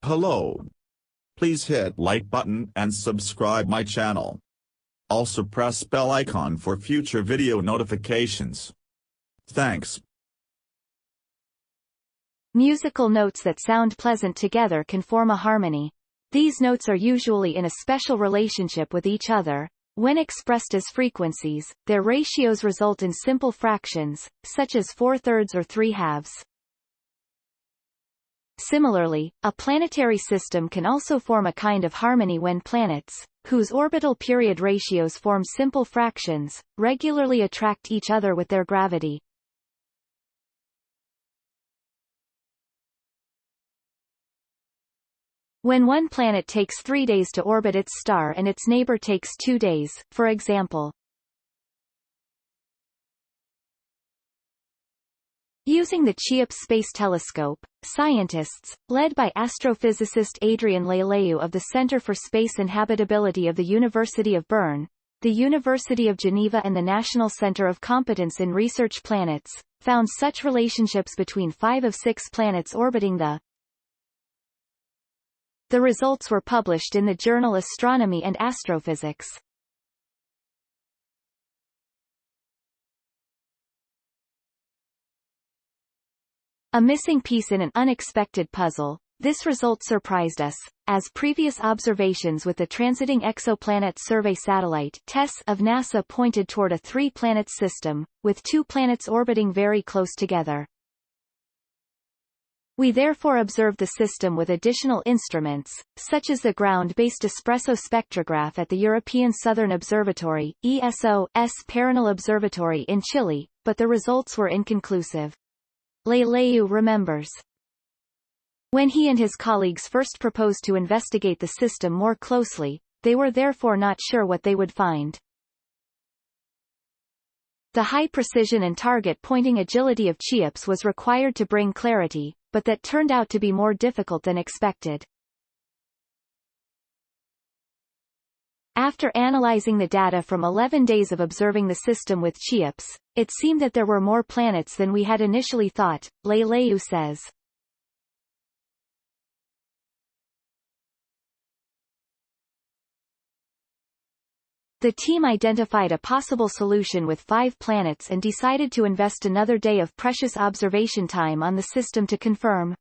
Hello. Please hit like button and subscribe my channel. Also press bell icon for future video notifications. Thanks. Musical notes that sound pleasant together can form a harmony. These notes are usually in a special relationship with each other. When expressed as frequencies, their ratios result in simple fractions, such as 4/3 or 3/2. Similarly, a planetary system can also form a kind of harmony when planets, whose orbital period ratios form simple fractions, regularly attract each other with their gravity. When one planet takes 3 days to orbit its star and its neighbor takes 2 days, for example. Using the CHEOPS space telescope, scientists, led by astrophysicist Adrien Leleu of the Center for Space and Habitability of the University of Bern, the University of Geneva and the National Center of Competence in Research Planets, found such relationships between 5 of 6 planets orbiting the. The results were published in the journal Astronomy and Astrophysics. A missing piece in an unexpected puzzle. This result surprised us, as previous observations with the Transiting Exoplanet Survey Satellite (TESS) of NASA pointed toward a 3-planet system, with 2 planets orbiting very close together. We therefore observed the system with additional instruments, such as the ground-based ESPRESSO spectrograph at the European Southern Observatory (ESO)'s Paranal Observatory in Chile, but the results were inconclusive. Leleu remembers. When he and his colleagues first proposed to investigate the system more closely, they were therefore not sure what they would find. The high precision and target pointing agility of CHEOPS was required to bring clarity, but that turned out to be more difficult than expected. After analyzing the data from 11 days of observing the system with CHEOPS, it seemed that there were more planets than we had initially thought, Leleu says. The team identified a possible solution with 5 planets and decided to invest another day of precious observation time on the system to confirm.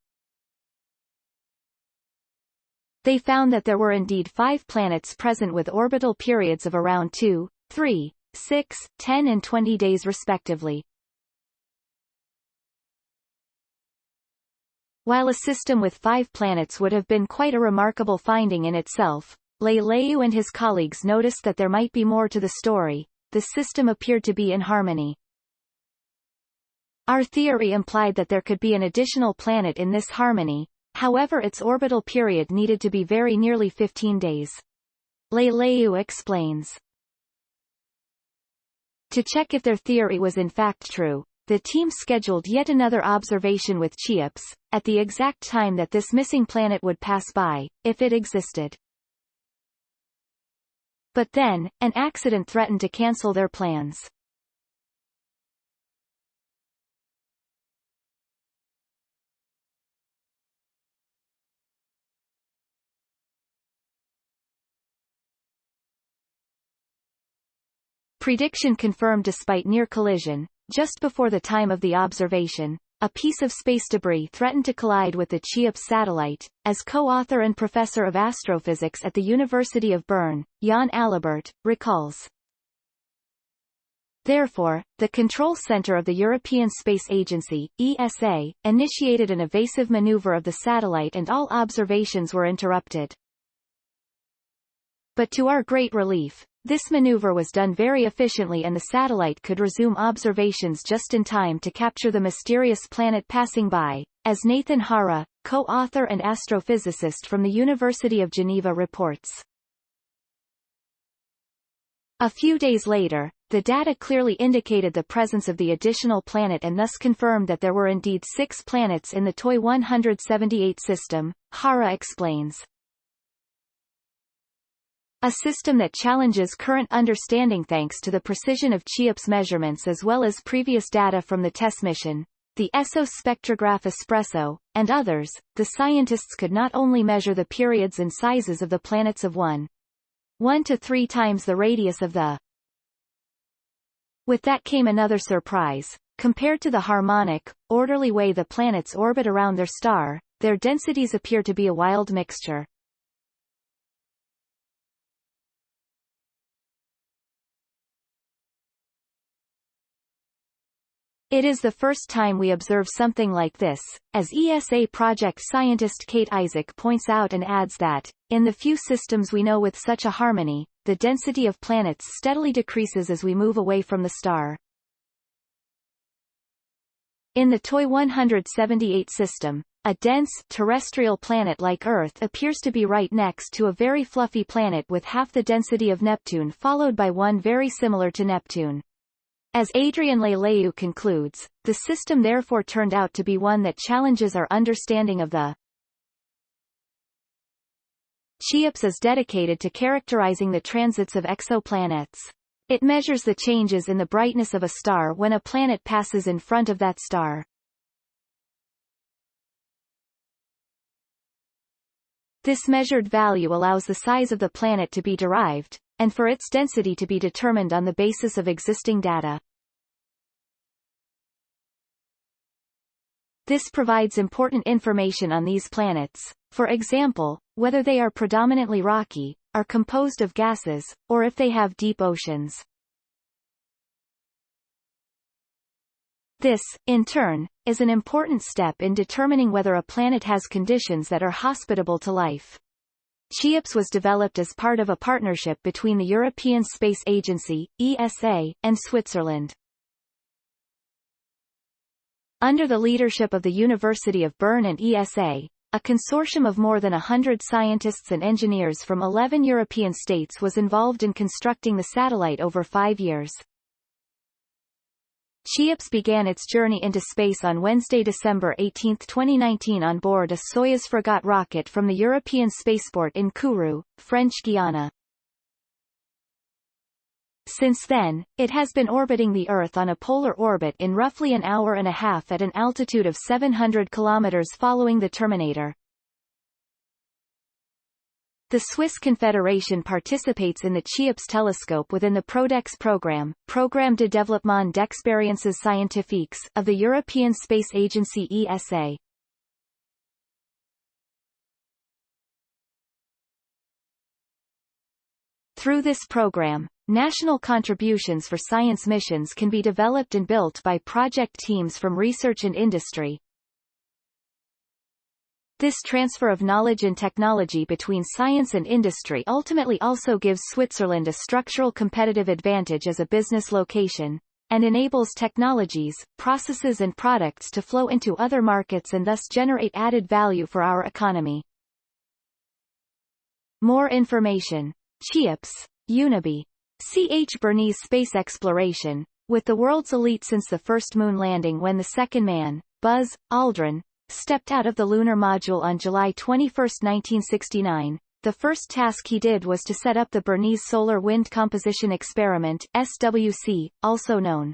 They found that there were indeed 5 planets present with orbital periods of around 2, 3, 6, 10 and 20 days respectively. While a system with 5 planets would have been quite a remarkable finding in itself, Leleu and his colleagues noticed that there might be more to the story. The system appeared to be in harmony. Our theory implied that there could be an additional planet in this harmony, however its orbital period needed to be very nearly 15 days. Leleu explains. To check if their theory was in fact true, the team scheduled yet another observation with CHEOPS, at the exact time that this missing planet would pass by, if it existed. But then, an accident threatened to cancel their plans. Prediction confirmed despite near collision, just before the time of the observation, a piece of space debris threatened to collide with the CHEOPS satellite, as co-author and professor of astrophysics at the University of Bern, Jan Alibert, recalls. Therefore, the Control Center of the European Space Agency, ESA, initiated an evasive maneuver of the satellite and all observations were interrupted. But to our great relief, this maneuver was done very efficiently and the satellite could resume observations just in time to capture the mysterious planet passing by, as Nathan Hara, co-author and astrophysicist from the University of Geneva reports. A few days later, the data clearly indicated the presence of the additional planet and thus confirmed that there were indeed 6 planets in the TOI 178 system, Hara explains. A system that challenges current understanding thanks to the precision of CHEOPS measurements as well as previous data from the TESS mission. the ESO spectrograph ESPRESSO, and others, the scientists could not only measure the periods and sizes of the planets of 1 to 3 times the radius of the. With that came another surprise. Compared to the harmonic, orderly way the planets orbit around their star, their densities appear to be a wild mixture. It is the first time we observe something like this, as ESA project scientist Kate Isaac points out, and adds that, in the few systems we know with such a harmony, the density of planets steadily decreases as we move away from the star. In the TOI 178 system, a dense, terrestrial planet like Earth appears to be right next to a very fluffy planet with half the density of Neptune, followed by one very similar to Neptune. As Adrien Leleu concludes, the system therefore turned out to be one that challenges our understanding of the. CHEOPS is dedicated to characterizing the transits of exoplanets. It measures the changes in the brightness of a star when a planet passes in front of that star. This measured value allows the size of the planet to be derived, and for its density to be determined on the basis of existing data. This provides important information on these planets, for example, whether they are predominantly rocky, are composed of gases, or if they have deep oceans. This, in turn, is an important step in determining whether a planet has conditions that are hospitable to life. CHEOPS was developed as part of a partnership between the European Space Agency, ESA, and Switzerland. Under the leadership of the University of Bern and ESA, a consortium of more than 100 scientists and engineers from 11 European states was involved in constructing the satellite over 5 years. CHEOPS began its journey into space on Wednesday, December 18, 2019 on board a Soyuz Fregat rocket from the European spaceport in Kourou, French Guiana. Since then, it has been orbiting the Earth on a polar orbit in roughly an hour and a half at an altitude of 700 kilometers following the terminator. The Swiss Confederation participates in the CHEOPS telescope within the PRODEX program, Programme de Développement d'Expériences Scientifiques, of the European Space Agency ESA. Through this program, national contributions for science missions can be developed and built by project teams from research and industry. This transfer of knowledge and technology between science and industry ultimately also gives Switzerland a structural competitive advantage as a business location, and enables technologies, processes and products to flow into other markets and thus generate added value for our economy. More information. CHEOPS, Unibi. Bernese space exploration, with the world's elite since the first moon landing when the second man, Buzz Aldrin, stepped out of the lunar module on July 21, 1969. The first task he did was to set up the Bernese Solar Wind Composition Experiment, SWC, also known.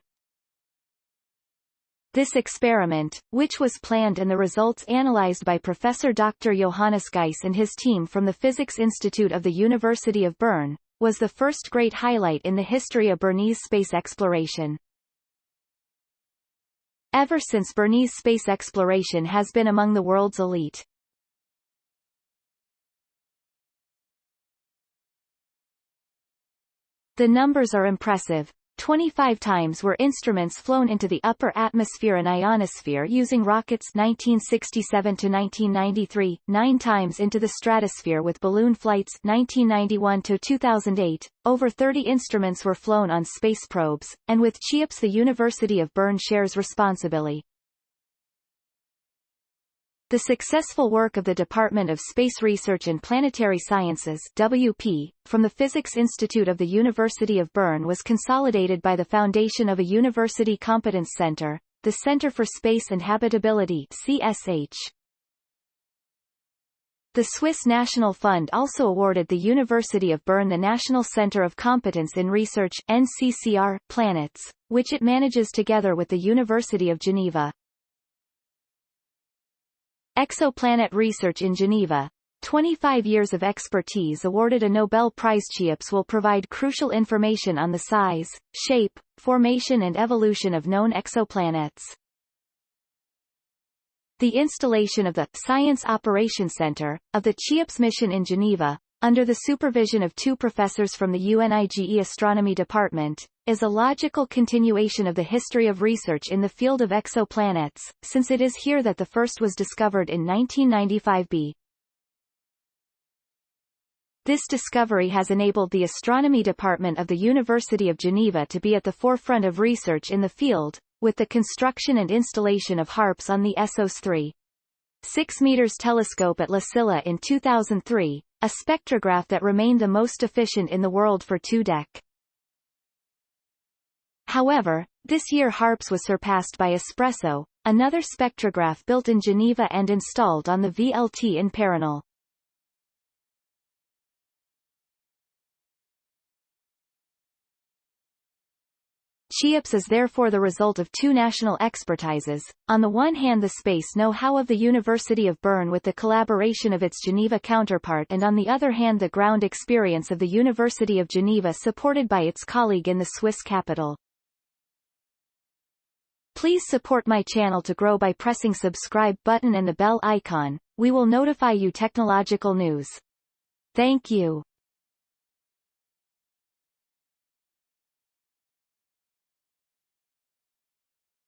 This experiment, which was planned and the results analyzed by Professor Dr. Johannes Geiss and his team from the Physics Institute of the University of Bern, was the first great highlight in the history of Bernese space exploration. Ever since, Bernese space exploration has been among the world's elite. The numbers are impressive. 25 times were instruments flown into the upper atmosphere and ionosphere using rockets 1967 to 1993, 9 times into the stratosphere with balloon flights 1991 to 2008. Over 30 instruments were flown on space probes, and with CHEOPS the University of Bern shares responsibility. The successful work of the Department of Space Research and Planetary Sciences (WP) from the Physics Institute of the University of Bern was consolidated by the foundation of a University Competence Center, the Center for Space and Habitability (CSH). The Swiss National Fund also awarded the University of Bern the National Center of Competence in Research (NCCR) Planets, which it manages together with the University of Geneva. Exoplanet research in Geneva. 25 years of expertise awarded a Nobel Prize. CHEOPS will provide crucial information on the size, shape, formation and evolution of known exoplanets. The installation of the Science Operations Center of the CHEOPS mission in Geneva, under the supervision of 2 professors from the UNIGE Astronomy Department, is a logical continuation of the history of research in the field of exoplanets, since it is here that the first was discovered in 1995b. This discovery has enabled the Astronomy Department of the University of Geneva to be at the forefront of research in the field, with the construction and installation of HARPS on the ESSO's 3.6 meters telescope at La Silla in 2003, a spectrograph that remained the most efficient in the world for 2 decades. However, this year HARPS was surpassed by ESPRESSO, another spectrograph built in Geneva and installed on the VLT in Paranal. CHEOPS is therefore the result of 2 national expertises, on the one hand the space know-how of the University of Bern with the collaboration of its Geneva counterpart, and on the other hand the ground experience of the University of Geneva supported by its colleague in the Swiss capital. Please support my channel to grow by pressing subscribe button and the bell icon. We will notify you technological news. Thank you.